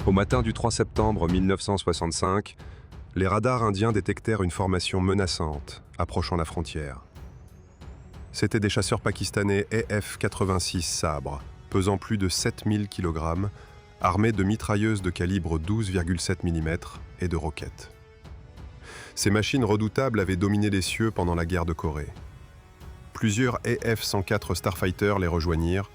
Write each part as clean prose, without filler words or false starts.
Au matin du 3 septembre 1965, les radars indiens détectèrent une formation menaçante approchant la frontière. C'étaient des chasseurs pakistanais AF-86 Sabre, pesant plus de 7000 kg, armés de mitrailleuses de calibre 12,7 mm et de roquettes. Ces machines redoutables avaient dominé les cieux pendant la guerre de Corée. Plusieurs AF-104 Starfighter les rejoignirent,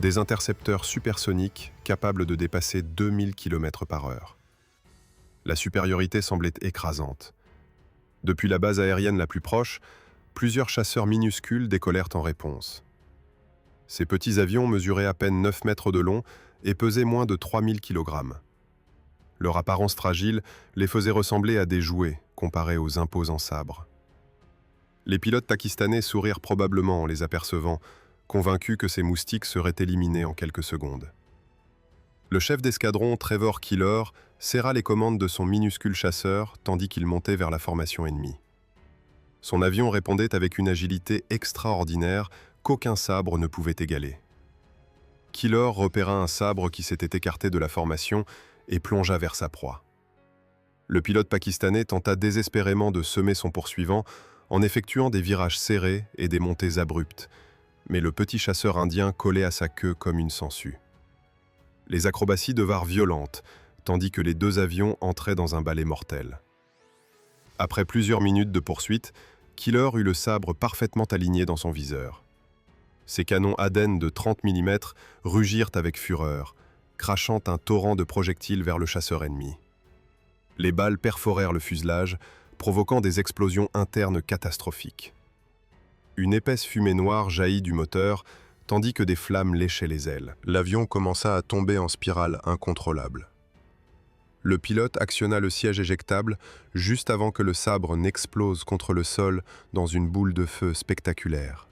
des intercepteurs supersoniques capables de dépasser 2000 km/h. La supériorité semblait écrasante. Depuis la base aérienne la plus proche, plusieurs chasseurs minuscules décollèrent en réponse. Ces petits avions mesuraient à peine 9 mètres de long et pesaient moins de 3000 kg. Leur apparence fragile les faisait ressembler à des jouets comparés aux imposants sabres. Les pilotes pakistanais sourirent probablement en les apercevant, convaincus que ces moustiques seraient éliminés en quelques secondes. Le chef d'escadron, Trevor Killer, serra les commandes de son minuscule chasseur tandis qu'il montait vers la formation ennemie. Son avion répondait avec une agilité extraordinaire qu'aucun sabre ne pouvait égaler. Killer repéra un sabre qui s'était écarté de la formation et plongea vers sa proie. Le pilote pakistanais tenta désespérément de semer son poursuivant en effectuant des virages serrés et des montées abruptes, mais le petit chasseur indien collait à sa queue comme une sangsue. Les acrobaties devinrent violentes, tandis que les deux avions entraient dans un balai mortel. Après plusieurs minutes de poursuite, Killer eut le sabre parfaitement aligné dans son viseur. Ses canons Aden de 30 mm rugirent avec fureur, crachant un torrent de projectiles vers le chasseur ennemi. Les balles perforèrent le fuselage, provoquant des explosions internes catastrophiques. Une épaisse fumée noire jaillit du moteur, tandis que des flammes léchaient les ailes. L'avion commença à tomber en spirale incontrôlable. Le pilote actionna le siège éjectable juste avant que le sabre n'explose contre le sol dans une boule de feu spectaculaire.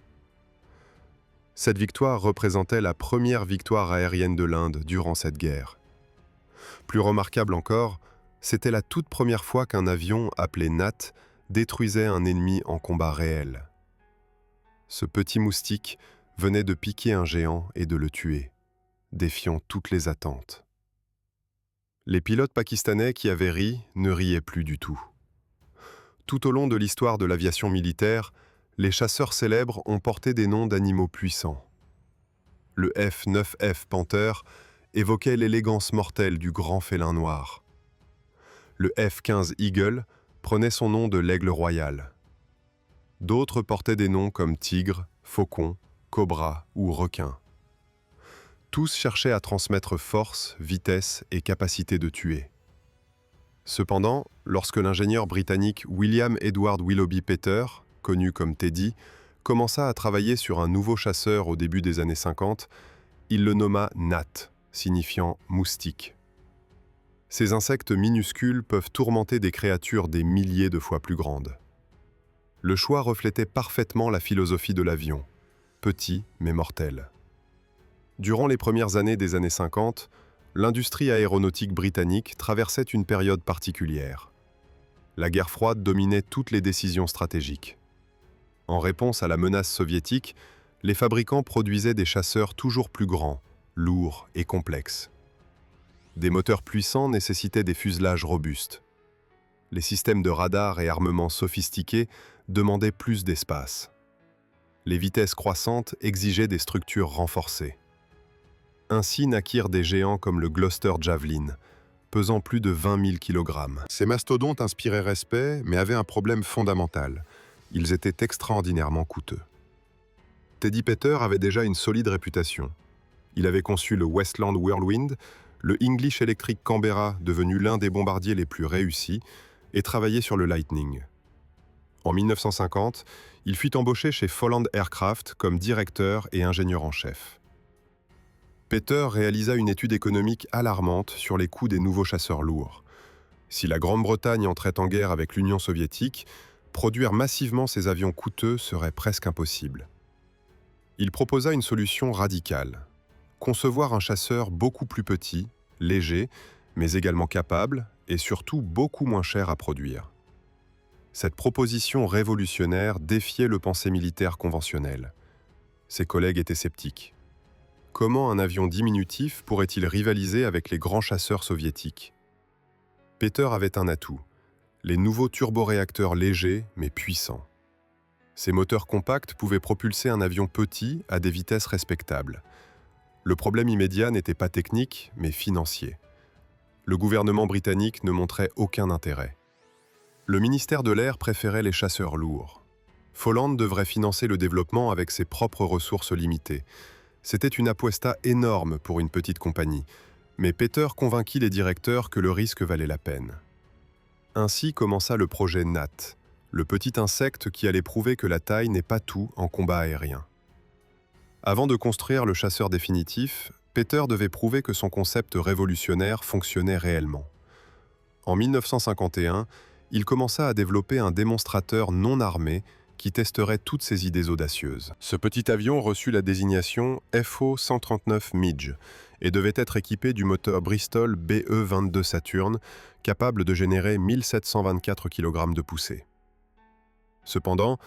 Cette victoire représentait la première victoire aérienne de l'Inde durant cette guerre. Plus remarquable encore, c'était la toute première fois qu'un avion, appelé Nat, détruisait un ennemi en combat réel. Ce petit moustique venait de piquer un géant et de le tuer, défiant toutes les attentes. Les pilotes pakistanais qui avaient ri ne riaient plus du tout. Tout au long de l'histoire de l'aviation militaire, les chasseurs célèbres ont porté des noms d'animaux puissants. Le F-9F Panther évoquait l'élégance mortelle du grand félin noir. Le F-15 Eagle prenait son nom de l'aigle royal. D'autres portaient des noms comme tigre, faucon, cobra ou requin. Tous cherchaient à transmettre force, vitesse et capacité de tuer. Cependant, lorsque l'ingénieur britannique William Edward Willoughby Peter, connu comme Teddy, commença à travailler sur un nouveau chasseur au début des années 50, il le nomma Nat, signifiant moustique. Ces insectes minuscules peuvent tourmenter des créatures des milliers de fois plus grandes. Le choix reflétait parfaitement la philosophie de l'avion, petit mais mortel. Durant les premières années des années 50, l'industrie aéronautique britannique traversait une période particulière. La guerre froide dominait toutes les décisions stratégiques. En réponse à la menace soviétique, les fabricants produisaient des chasseurs toujours plus grands, lourds et complexes. Des moteurs puissants nécessitaient des fuselages robustes. Les systèmes de radar et armements sophistiqués demandaient plus d'espace. Les vitesses croissantes exigeaient des structures renforcées. Ainsi naquirent des géants comme le Gloster Javelin, pesant plus de 20 000 kg. Ces mastodontes inspiraient respect, mais avaient un problème fondamental. Ils étaient extraordinairement coûteux. Teddy Peter avait déjà une solide réputation. Il avait conçu le Westland Whirlwind, le English Electric Canberra, devenu l'un des bombardiers les plus réussis, et travaillait sur le Lightning. En 1950, il fut embauché chez Folland Aircraft comme directeur et ingénieur en chef. Peter réalisa une étude économique alarmante sur les coûts des nouveaux chasseurs lourds. Si la Grande-Bretagne entrait en guerre avec l'Union soviétique, produire massivement ces avions coûteux serait presque impossible. Il proposa une solution radicale: concevoir un chasseur beaucoup plus petit, léger, mais également capable et surtout beaucoup moins cher à produire. Cette proposition révolutionnaire défiait le pensée militaire conventionnel. Ses collègues étaient sceptiques. Comment un avion diminutif pourrait-il rivaliser avec les grands chasseurs soviétiques? Peter avait un atout, les nouveaux turboréacteurs légers mais puissants. Ces moteurs compacts pouvaient propulser un avion petit à des vitesses respectables. Le problème immédiat n'était pas technique, mais financier. Le gouvernement britannique ne montrait aucun intérêt. Le ministère de l'Air préférait les chasseurs lourds. Folland devrait financer le développement avec ses propres ressources limitées. C'était une apuesta énorme pour une petite compagnie, mais Peter convainquit les directeurs que le risque valait la peine. Ainsi commença le projet Gnat, le petit insecte qui allait prouver que la taille n'est pas tout en combat aérien. Avant de construire le chasseur définitif, Peter devait prouver que son concept révolutionnaire fonctionnait réellement. En 1951, il commença à développer un démonstrateur non armé qui testerait toutes ses idées audacieuses. Ce petit avion reçut la désignation FO-139 Midge et devait être équipé du moteur Bristol BE-22 Saturn, capable de générer 1724 kg de poussée. Cependant,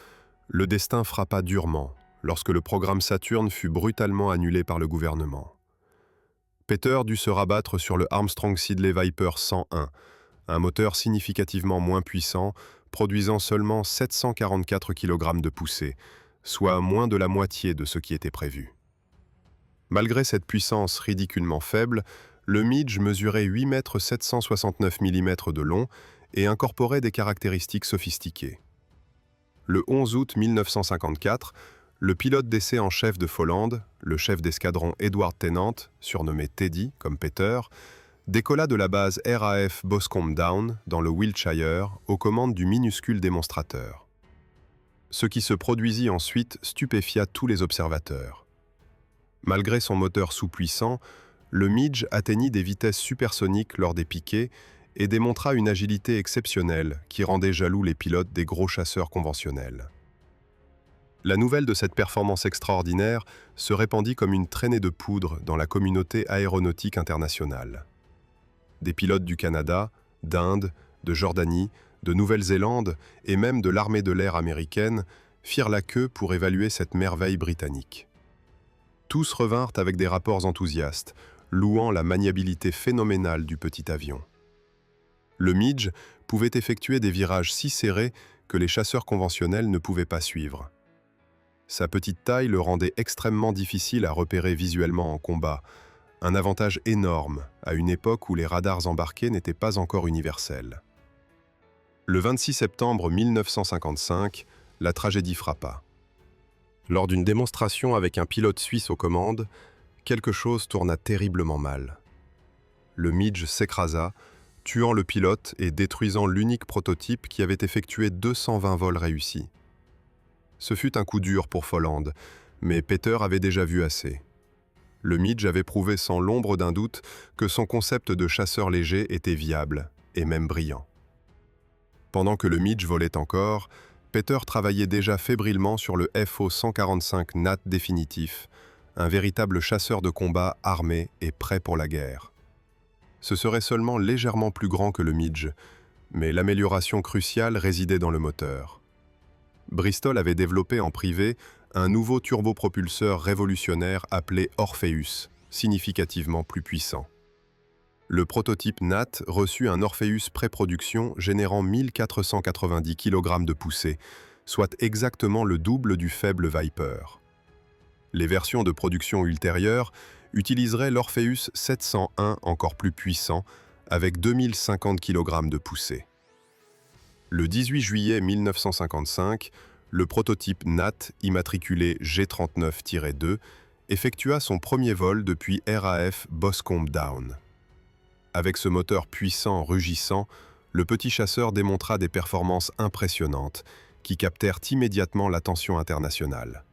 le destin frappa durement lorsque le programme Saturn fut brutalement annulé par le gouvernement. Peter dut se rabattre sur le Armstrong Siddeley Viper 101, un moteur significativement moins puissant, produisant seulement 744 kg de poussée, soit moins de la moitié de ce qui était prévu. Malgré cette puissance ridiculement faible, le Midge mesurait 8,769 mm de long et incorporait des caractéristiques sophistiquées. Le 11 août 1954, le pilote d'essai en chef de Folland, le chef d'escadron Edward Tennant, surnommé Teddy comme Peter, décolla de la base RAF Boscombe Down, dans le Wiltshire, aux commandes du minuscule démonstrateur. Ce qui se produisit ensuite stupéfia tous les observateurs. Malgré son moteur sous-puissant, le Midge atteignit des vitesses supersoniques lors des piquets et démontra une agilité exceptionnelle qui rendait jaloux les pilotes des gros chasseurs conventionnels. La nouvelle de cette performance extraordinaire se répandit comme une traînée de poudre dans la communauté aéronautique internationale. Des pilotes du Canada, d'Inde, de Jordanie, de Nouvelle-Zélande et même de l'armée de l'air américaine firent la queue pour évaluer cette merveille britannique. Tous revinrent avec des rapports enthousiastes, louant la maniabilité phénoménale du petit avion. Le Midge pouvait effectuer des virages si serrés que les chasseurs conventionnels ne pouvaient pas suivre. Sa petite taille le rendait extrêmement difficile à repérer visuellement en combat, un avantage énorme à une époque où les radars embarqués n'étaient pas encore universels. Le 26 septembre 1955, la tragédie frappa. Lors d'une démonstration avec un pilote suisse aux commandes, quelque chose tourna terriblement mal. Le Midge s'écrasa, tuant le pilote et détruisant l'unique prototype qui avait effectué 220 vols réussis. Ce fut un coup dur pour Folland, mais Peter avait déjà vu assez. Le Midge avait prouvé sans l'ombre d'un doute que son concept de chasseur léger était viable, et même brillant. Pendant que le Midge volait encore, Peter travaillait déjà fébrilement sur le FO-145 Gnat définitif, un véritable chasseur de combat armé et prêt pour la guerre. Ce serait seulement légèrement plus grand que le Midge, mais l'amélioration cruciale résidait dans le moteur. Bristol avait développé en privé un nouveau turbopropulseur révolutionnaire appelé Orpheus, significativement plus puissant. Le prototype Gnat reçut un Orpheus pré-production générant 1490 kg de poussée, soit exactement le double du faible Viper. Les versions de production ultérieures utiliseraient l'Orpheus 701 encore plus puissant, avec 2050 kg de poussée. Le 18 juillet 1955, le prototype Gnat, immatriculé G39-2, effectua son premier vol depuis RAF Boscombe Down. Avec ce moteur puissant rugissant, le petit chasseur démontra des performances impressionnantes qui captèrent immédiatement l'attention internationale.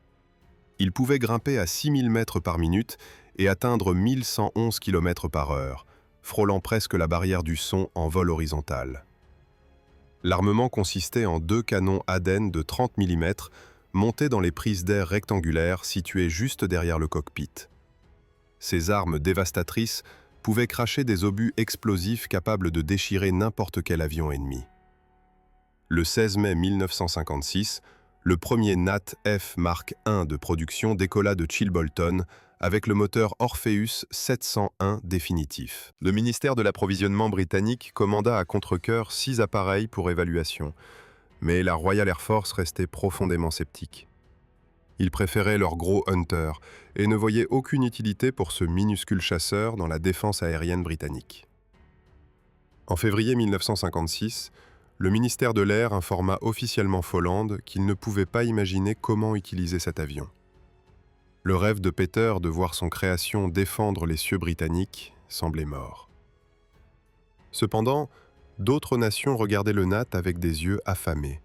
Il pouvait grimper à 6000 mètres par minute et atteindre 1111 km par heure, frôlant presque la barrière du son en vol horizontal. L'armement consistait en 2 canons Aden de 30 mm montés dans les prises d'air rectangulaires situées juste derrière le cockpit. Ces armes dévastatrices pouvaient cracher des obus explosifs capables de déchirer n'importe quel avion ennemi. Le 16 mai 1956, Le premier NAT-F Mark I de production décolla de Chilbolton avec le moteur Orpheus 701 définitif. Le ministère de l'Approvisionnement britannique commanda à contre-cœur 6 appareils pour évaluation, mais la Royal Air Force restait profondément sceptique. Ils préféraient leur gros Hunter et ne voyaient aucune utilité pour ce minuscule chasseur dans la défense aérienne britannique. En février 1956, le ministère de l'Air informa officiellement Folland qu'il ne pouvait pas imaginer comment utiliser cet avion. Le rêve de Peter de voir son création défendre les cieux britanniques semblait mort. Cependant, d'autres nations regardaient le NAT avec des yeux affamés,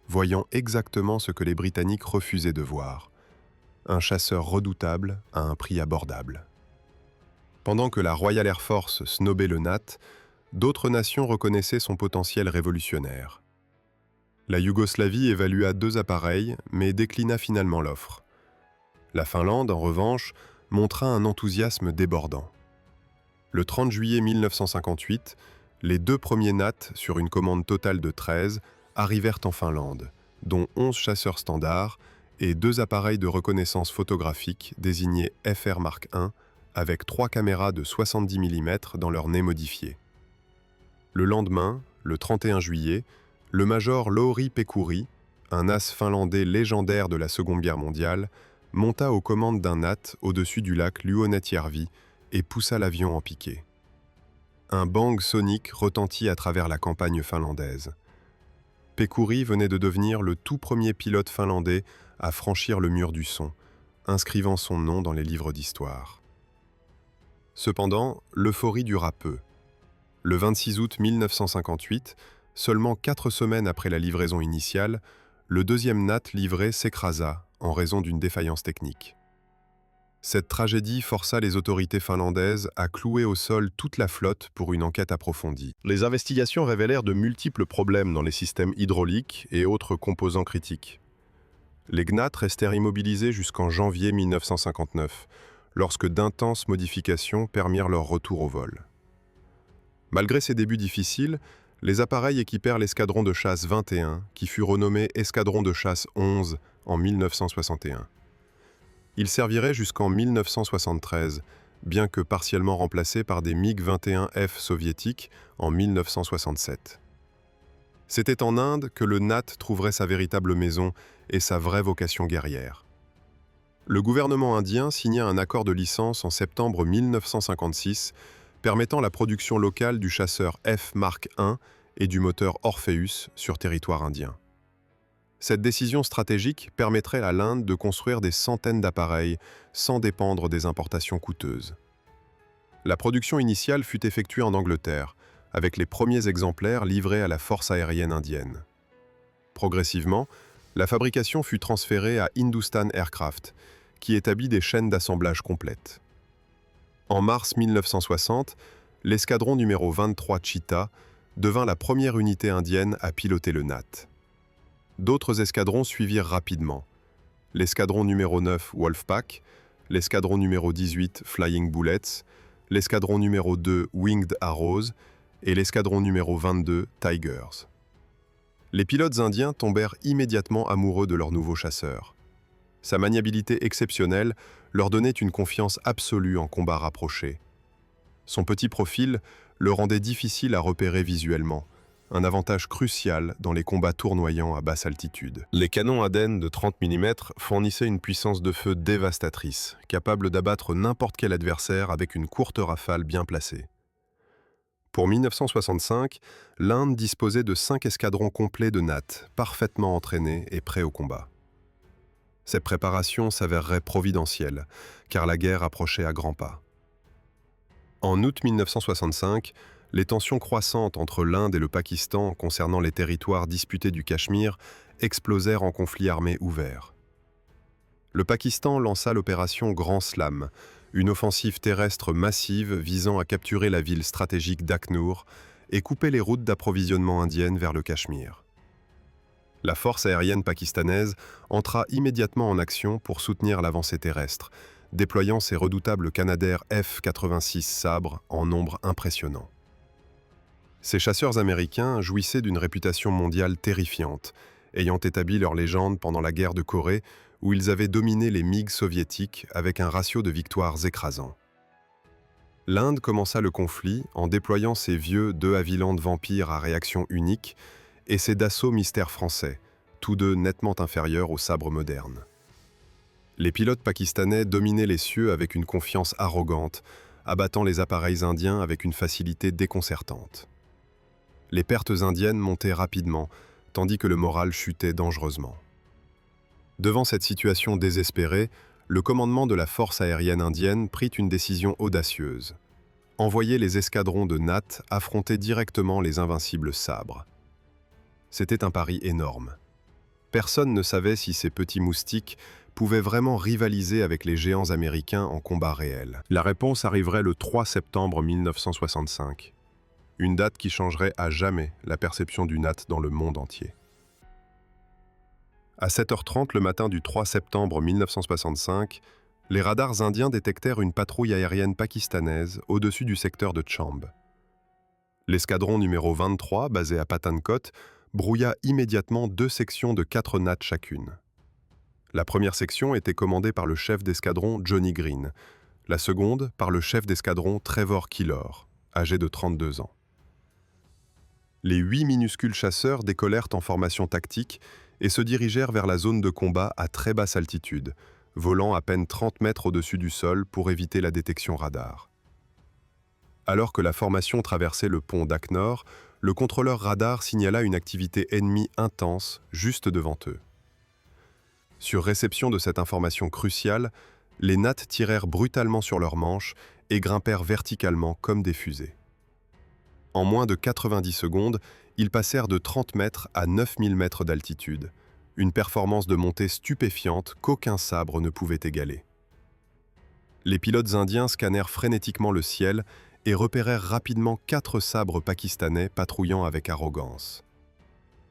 voyant exactement ce que les Britanniques refusaient de voir, un chasseur redoutable à un prix abordable. Pendant que la Royal Air Force snobait le NAT, d'autres nations reconnaissaient son potentiel révolutionnaire. La Yougoslavie évalua 2 appareils, mais déclina finalement l'offre. La Finlande, en revanche, montra un enthousiasme débordant. Le 30 juillet 1958, les 2 premiers NAT, sur une commande totale de 13, arrivèrent en Finlande, dont 11 chasseurs standards et 2 appareils de reconnaissance photographique désignés FR Mark I, avec 3 caméras de 70 mm dans leur nez modifié. Le lendemain, le 31 juillet, le major Lauri Pekouri, un as finlandais légendaire de la Seconde Guerre mondiale, monta aux commandes d'un NAT au-dessus du lac Luonnetjärvi et poussa l'avion en piqué. Un bang sonique retentit à travers la campagne finlandaise. Pekouri venait de devenir le tout premier pilote finlandais à franchir le mur du son, inscrivant son nom dans les livres d'histoire. Cependant, l'euphorie dura peu. Le 26 août 1958, seulement 4 semaines après la livraison initiale, le deuxième NAT livré s'écrasa en raison d'une défaillance technique. Cette tragédie força les autorités finlandaises à clouer au sol toute la flotte pour une enquête approfondie. Les investigations révélèrent de multiples problèmes dans les systèmes hydrauliques et autres composants critiques. Les GNAT restèrent immobilisés jusqu'en janvier 1959, lorsque d'intenses modifications permirent leur retour au vol. Malgré ces débuts difficiles, les appareils équipèrent l'escadron de chasse 21, qui fut renommé Escadron de chasse 11 en 1961. Il servirait jusqu'en 1973, bien que partiellement remplacé par des MiG-21F soviétiques en 1967. C'était en Inde que le NAT trouverait sa véritable maison et sa vraie vocation guerrière. Le gouvernement indien signa un accord de licence en septembre 1956, permettant la production locale du chasseur F Mark I et du moteur Orpheus sur territoire indien. Cette décision stratégique permettrait à l'Inde de construire des centaines d'appareils sans dépendre des importations coûteuses. La production initiale fut effectuée en Angleterre, avec les premiers exemplaires livrés à la force aérienne indienne. Progressivement, la fabrication fut transférée à Hindustan Aircraft, qui établit des chaînes d'assemblage complètes. En mars 1960, l'escadron numéro 23 Cheetah devint la première unité indienne à piloter le NAT. D'autres escadrons suivirent rapidement. L'escadron numéro 9 Wolfpack, l'escadron numéro 18 Flying Bullets, l'escadron numéro 2 Winged Arrows et l'escadron numéro 22 Tigers. Les pilotes indiens tombèrent immédiatement amoureux de leur nouveau chasseur. Sa maniabilité exceptionnelle leur donnait une confiance absolue en combat rapproché. Son petit profil le rendait difficile à repérer visuellement, un avantage crucial dans les combats tournoyants à basse altitude. Les canons Aden de 30 mm fournissaient une puissance de feu dévastatrice, capable d'abattre n'importe quel adversaire avec une courte rafale bien placée. Pour 1965, l'Inde disposait de 5 escadrons complets de NAT, parfaitement entraînés et prêts au combat. Cette préparation s'avérerait providentielle, car la guerre approchait à grands pas. En août 1965, les tensions croissantes entre l'Inde et le Pakistan concernant les territoires disputés du Cachemire explosèrent en conflit armé ouvert. Le Pakistan lança l'opération Grand Slam, une offensive terrestre massive visant à capturer la ville stratégique d'Aknour et couper les routes d'approvisionnement indiennes vers le Cachemire. La force aérienne pakistanaise entra immédiatement en action pour soutenir l'avancée terrestre, déployant ses redoutables Canadair F-86 Sabre en nombre impressionnant. Ces chasseurs américains jouissaient d'une réputation mondiale terrifiante ayant établi leur légende pendant la guerre de Corée, où ils avaient dominé les MiG soviétiques avec un ratio de victoires écrasant. L'Inde commença le conflit en déployant ses vieux De Havilland Vampire à réaction unique et ses Dassault Mystère français, tous deux nettement inférieurs aux sabres modernes. Les pilotes pakistanais dominaient les cieux avec une confiance arrogante, abattant les appareils indiens avec une facilité déconcertante. Les pertes indiennes montaient rapidement, tandis que le moral chutait dangereusement. Devant cette situation désespérée, le commandement de la force aérienne indienne prit une décision audacieuse. Envoyer les escadrons de NAT affronter directement les invincibles sabres. C'était un pari énorme. Personne ne savait si ces petits moustiques pouvaient vraiment rivaliser avec les géants américains en combat réel. La réponse arriverait le 3 septembre 1965. Une date qui changerait à jamais la perception du NAT dans le monde entier. À 7h30 le matin du 3 septembre 1965, les radars indiens détectèrent une patrouille aérienne pakistanaise au-dessus du secteur de Chamb. L'escadron numéro 23, basé à Pathankot, brouilla immédiatement 2 sections de 4 NAT chacune. La première section était commandée par le chef d'escadron Johnny Green, la seconde par le chef d'escadron Trevor Keillor, âgé de 32 ans. Les 8 minuscules chasseurs décollèrent en formation tactique et se dirigèrent vers la zone de combat à très basse altitude, volant à peine 30 mètres au-dessus du sol pour éviter la détection radar. Alors que la formation traversait le pont d'Aknor, le contrôleur radar signala une activité ennemie intense juste devant eux. Sur réception de cette information cruciale, les NAT tirèrent brutalement sur leurs manches et grimpèrent verticalement comme des fusées. En moins de 90 secondes, ils passèrent de 30 mètres à 9000 mètres d'altitude, une performance de montée stupéfiante qu'aucun sabre ne pouvait égaler. Les pilotes indiens scannèrent frénétiquement le ciel et repérèrent rapidement 4 sabres pakistanais patrouillant avec arrogance.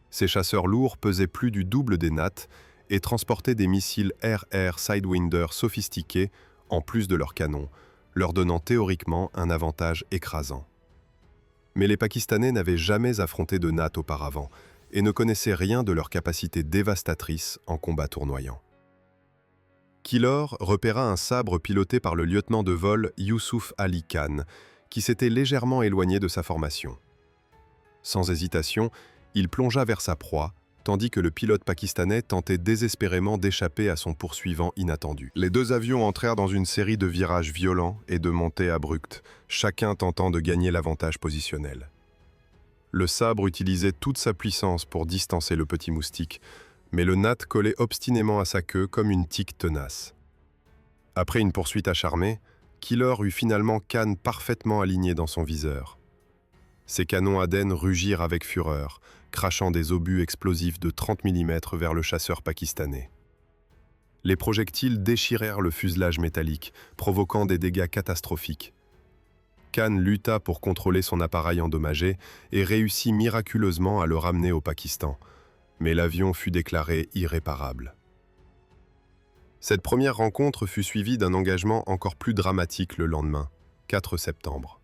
Ces chasseurs lourds pesaient plus du double des NAT et transportaient des missiles air-air Sidewinder sophistiqués en plus de leurs canons, leur donnant théoriquement un avantage écrasant. Mais les Pakistanais n'avaient jamais affronté de NAT auparavant et ne connaissaient rien de leur capacité dévastatrice en combat tournoyant. Keillor repéra un sabre piloté par le lieutenant de vol Yusuf Ali Khan, qui s'était légèrement éloigné de sa formation. Sans hésitation, il plongea vers sa proie, tandis que le pilote pakistanais tentait désespérément d'échapper à son poursuivant inattendu. Les 2 avions entrèrent dans une série de virages violents et de montées abruptes, chacun tentant de gagner l'avantage positionnel. Le sabre utilisait toute sa puissance pour distancer le petit moustique, mais le NAT collait obstinément à sa queue comme une tique tenace. Après une poursuite acharnée, Keillor eut finalement Khan parfaitement aligné dans son viseur. Ses canons Aden rugirent avec fureur, crachant des obus explosifs de 30 mm vers le chasseur pakistanais. Les projectiles déchirèrent le fuselage métallique, provoquant des dégâts catastrophiques. Khan lutta pour contrôler son appareil endommagé et réussit miraculeusement à le ramener au Pakistan, mais l'avion fut déclaré irréparable. Cette première rencontre fut suivie d'un engagement encore plus dramatique le lendemain, 4 septembre.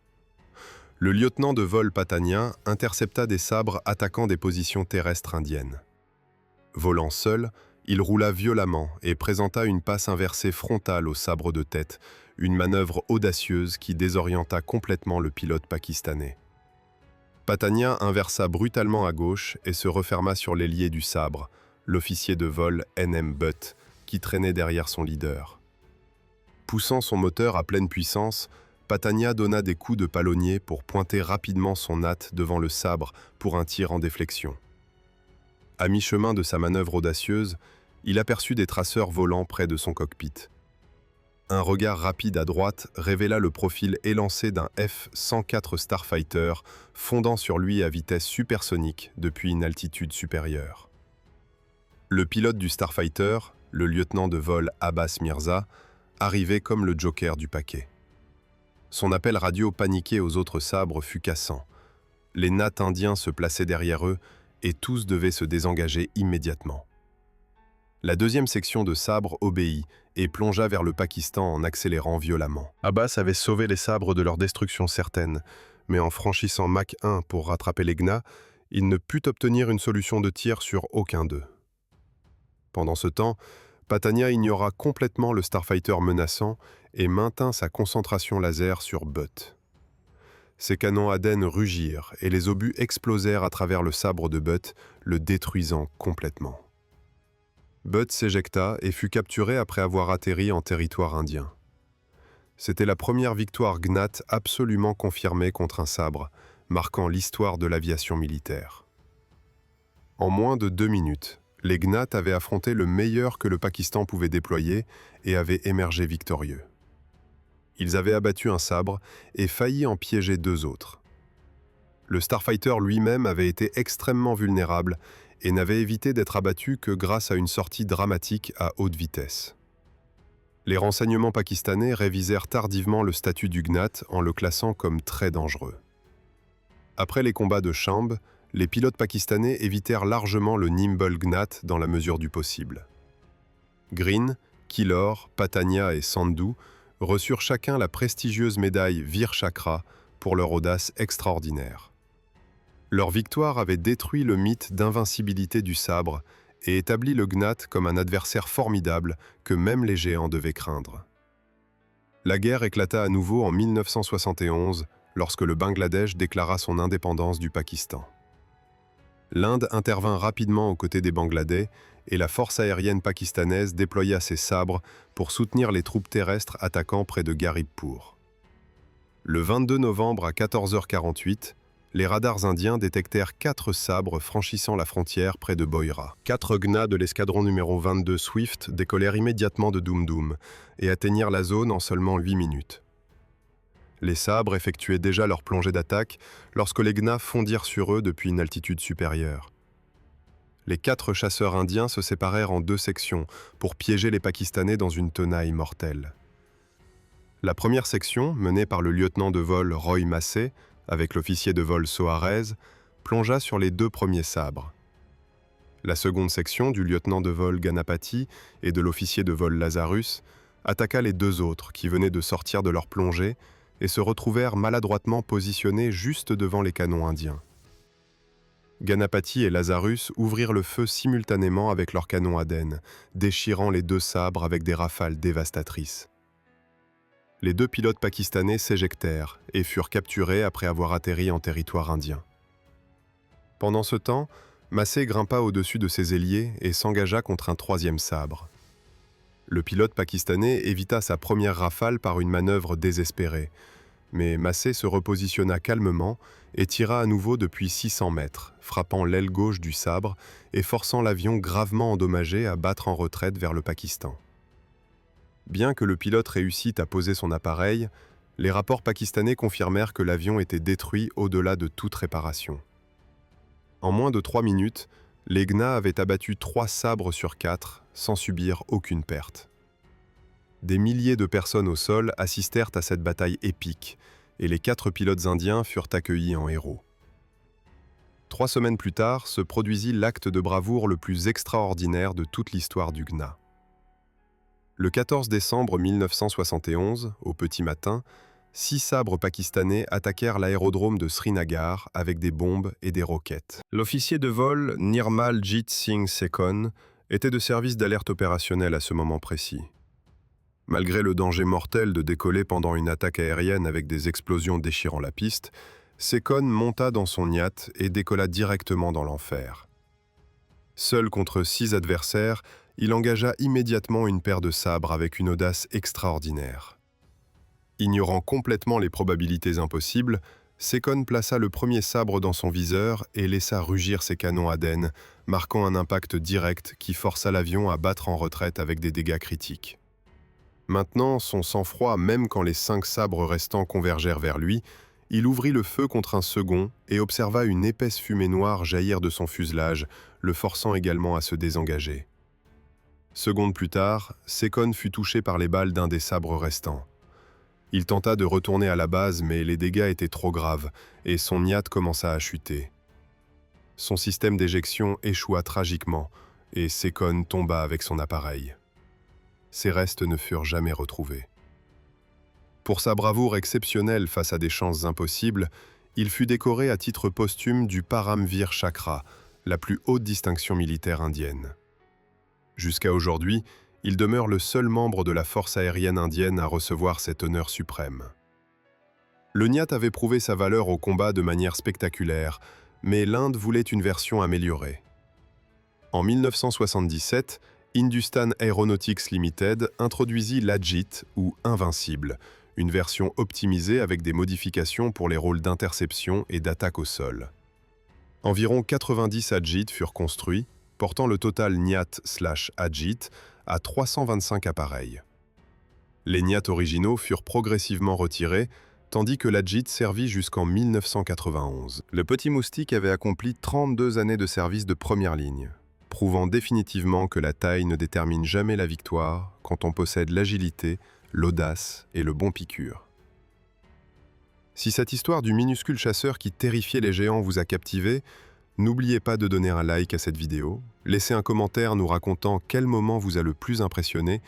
Le lieutenant de vol Pattania intercepta des sabres attaquant des positions terrestres indiennes. Volant seul, il roula violemment et présenta une passe inversée frontale au sabre de tête, une manœuvre audacieuse qui désorienta complètement le pilote pakistanais. Pattania inversa brutalement à gauche et se referma sur l'ailier du sabre, l'officier de vol N.M. Butt, qui traînait derrière son leader. Poussant son moteur à pleine puissance, Pattania donna des coups de palonnier pour pointer rapidement son NAT devant le sabre pour un tir en déflexion. À mi-chemin de sa manœuvre audacieuse, il aperçut des traceurs volant près de son cockpit. Un regard rapide à droite révéla le profil élancé d'un F-104 Starfighter fondant sur lui à vitesse supersonique depuis une altitude supérieure. Le pilote du Starfighter, le lieutenant de vol Abbas Mirza, arrivait comme le joker du paquet. Son appel radio paniqué aux autres sabres fut cassant. Les NAT indiens se plaçaient derrière eux et tous devaient se désengager immédiatement. La deuxième section de sabres obéit et plongea vers le Pakistan en accélérant violemment. Abbas avait sauvé les sabres de leur destruction certaine, mais en franchissant Mach 1 pour rattraper les GNA, il ne put obtenir une solution de tir sur aucun d'eux. Pendant ce temps, Patania ignora complètement le Starfighter menaçant et maintint sa concentration laser sur Butt. Ses canons Aden rugirent et les obus explosèrent à travers le sabre de Butt, le détruisant complètement. Butt s'éjecta et fut capturé après avoir atterri en territoire indien. C'était la première victoire Gnat absolument confirmée contre un sabre, marquant l'histoire de l'aviation militaire. En moins de 2 minutes, les Gnat avaient affronté le meilleur que le Pakistan pouvait déployer et avaient émergé victorieux. Ils avaient abattu un sabre et failli en piéger 2 autres. Le Starfighter lui-même avait été extrêmement vulnérable et n'avait évité d'être abattu que grâce à une sortie dramatique à haute vitesse. Les renseignements pakistanais révisèrent tardivement le statut du Gnat en le classant comme très dangereux. Après les combats de Chamb, les pilotes pakistanais évitèrent largement le Nimble Gnat dans la mesure du possible. Green, Killor, Patania et Sandhu reçurent chacun la prestigieuse médaille Veer Chakra pour leur audace extraordinaire. Leur victoire avait détruit le mythe d'invincibilité du sabre et établi le Gnat comme un adversaire formidable que même les géants devaient craindre. La guerre éclata à nouveau en 1971 lorsque le Bangladesh déclara son indépendance du Pakistan. L'Inde intervint rapidement aux côtés des Bangladais et la force aérienne pakistanaise déploya ses sabres pour soutenir les troupes terrestres attaquant près de Garibpur. Le 22 novembre à 14h48, les radars indiens détectèrent 4 sabres franchissant la frontière près de Boira. 4 Gnats de l'escadron numéro 22 Swift décollèrent immédiatement de Dum Dum et atteignirent la zone en seulement 8 minutes. Les sabres effectuaient déjà leur plongée d'attaque lorsque les Gnats fondirent sur eux depuis une altitude supérieure. Les 4 chasseurs indiens se séparèrent en 2 sections pour piéger les Pakistanais dans une tenaille mortelle. La première section, menée par le lieutenant de vol Roy Massey, avec l'officier de vol Soares, plongea sur les 2 premiers sabres. La seconde section, du lieutenant de vol Ganapati et de l'officier de vol Lazarus, attaqua les 2 autres qui venaient de sortir de leur plongée et se retrouvèrent maladroitement positionnés juste devant les canons indiens. Ganapati et Lazarus ouvrirent le feu simultanément avec leurs canons Aden, déchirant les 2 sabres avec des rafales dévastatrices. Les 2 pilotes pakistanais s'éjectèrent et furent capturés après avoir atterri en territoire indien. Pendant ce temps, Massey grimpa au-dessus de ses ailiers et s'engagea contre un 3e sabre. Le pilote pakistanais évita sa première rafale par une manœuvre désespérée, mais Massey se repositionna calmement et tira à nouveau depuis 600 mètres, frappant l'aile gauche du sabre et forçant l'avion gravement endommagé à battre en retraite vers le Pakistan. Bien que le pilote réussît à poser son appareil, les rapports pakistanais confirmèrent que l'avion était détruit au-delà de toute réparation. En moins de 3 minutes, les Gnats avaient abattu 3 sabres sur 4 sans subir aucune perte. Des milliers de personnes au sol assistèrent à cette bataille épique et les 4 pilotes indiens furent accueillis en héros. 3 semaines plus tard se produisit l'acte de bravoure le plus extraordinaire de toute l'histoire du Gnat. Le 14 décembre 1971, au petit matin, 6 sabres pakistanais attaquèrent l'aérodrome de Srinagar avec des bombes et des roquettes. L'officier de vol Nirmal Jit Singh Sekon était de service d'alerte opérationnelle à ce moment précis. Malgré le danger mortel de décoller pendant une attaque aérienne avec des explosions déchirant la piste, Sekon monta dans son yacht et décolla directement dans l'enfer. Seul contre 6 adversaires, il engagea immédiatement une paire de sabres avec une audace extraordinaire. Ignorant complètement les probabilités impossibles, Sekon plaça le premier sabre dans son viseur et laissa rugir ses canons Aden, marquant un impact direct qui força l'avion à battre en retraite avec des dégâts critiques. Maintenant, son sang-froid, même quand les 5 sabres restants convergèrent vers lui, il ouvrit le feu contre un second et observa une épaisse fumée noire jaillir de son fuselage, le forçant également à se désengager. Secondes plus tard, Sekon fut touché par les balles d'un des sabres restants. Il tenta de retourner à la base, mais les dégâts étaient trop graves et son yacht commença à chuter. Son système d'éjection échoua tragiquement et Sekon tomba avec son appareil. Ses restes ne furent jamais retrouvés. Pour sa bravoure exceptionnelle face à des chances impossibles, il fut décoré à titre posthume du Paramveer Chakra, la plus haute distinction militaire indienne. Jusqu'à aujourd'hui, il demeure le seul membre de la force aérienne indienne à recevoir cet honneur suprême. Le Nyat avait prouvé sa valeur au combat de manière spectaculaire, mais l'Inde voulait une version améliorée. En 1977, Hindustan Aeronautics Limited introduisit l'Ajit, ou Invincible, une version optimisée avec des modifications pour les rôles d'interception et d'attaque au sol. Environ 90 Ajit furent construits, portant le total Nyat/Ajit à 325 appareils. Les Nyat originaux furent progressivement retirés, tandis que l'Ajit servit jusqu'en 1991. Le Petit Moustique avait accompli 32 années de service de première ligne, prouvant définitivement que la taille ne détermine jamais la victoire quand on possède l'agilité, l'audace et le bon piqûre. Si cette histoire du minuscule chasseur qui terrifiait les géants vous a captivé, n'oubliez pas de donner un like à cette vidéo, laissez un commentaire nous racontant quel moment vous a le plus impressionné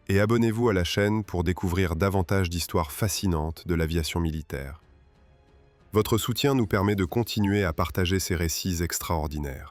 et abonnez-vous à la chaîne pour découvrir davantage d'histoires fascinantes de l'aviation militaire. Votre soutien nous permet de continuer à partager ces récits extraordinaires.